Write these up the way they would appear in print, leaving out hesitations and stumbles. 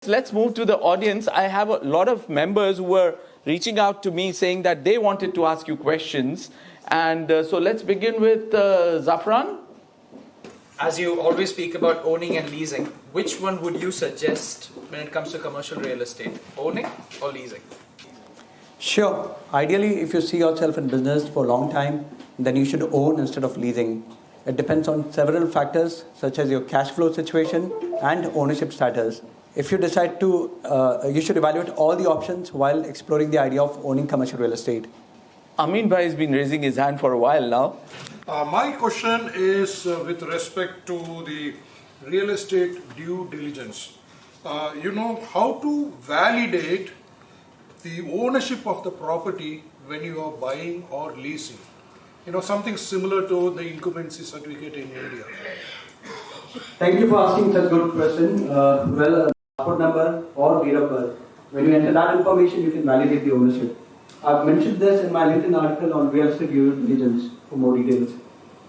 Let's move to the audience. I have a lot of members who were reaching out to me saying that they wanted to ask you questions. And so let's begin with Zafran. As you always speak about owning and leasing, which one would you suggest when it comes to commercial real estate? Owning or leasing? Sure. Ideally, if you see yourself in business for a long time, then you should own instead of leasing. It depends on several factors such as your cash flow situation and ownership status. If you decide to, you should evaluate all the options while exploring the idea of owning commercial real estate. Amin Bhai has been raising his hand for a while now. My question is with respect to the real estate due diligence. How to validate the ownership of the property when you are buying or leasing. Something similar to the incumbency certificate in India. Thank you for asking such a good question. Passport number or date of birth. When you enter that information, you can validate the ownership. I've mentioned this in my LinkedIn article on real estate due diligence for more details.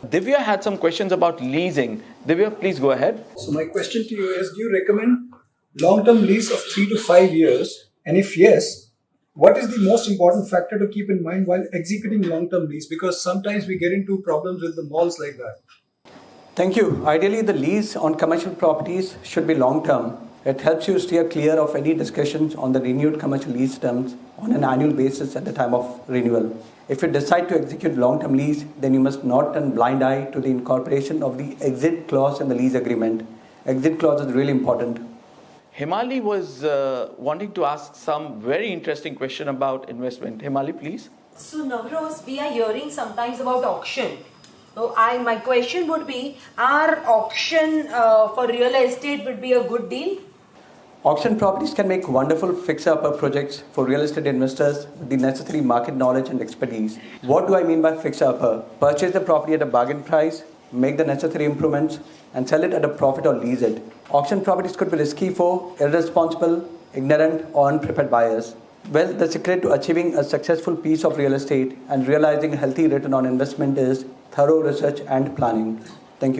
Divya had some questions about leasing. Divya, please go ahead. So my question to you is, do you recommend long-term lease of 3 to 5 years? And if yes, what is the most important factor to keep in mind while executing long-term lease? Because sometimes we get into problems with the malls like that. Thank you. Ideally, the lease on commercial properties should be long-term. It helps you steer clear of any discussions on the renewed commercial lease terms on an annual basis at the time of renewal. If you decide to execute long-term lease, then you must not turn blind eye to the incorporation of the exit clause in the lease agreement. Exit clause is really important. Hemali was wanting to ask some very interesting question about investment. Hemali, please. So Navroz, we are hearing sometimes about auction. So my question would be, are auction for real estate would be a good deal? Auction properties can make wonderful fixer-upper projects for real estate investors with the necessary market knowledge and expertise. What do I mean by fixer-upper? Purchase the property at a bargain price, make the necessary improvements, and sell it at a profit or lease it. Auction properties could be risky for irresponsible, ignorant, or unprepared buyers. Well, the secret to achieving a successful piece of real estate and realizing a healthy return on investment is thorough research and planning. Thank you.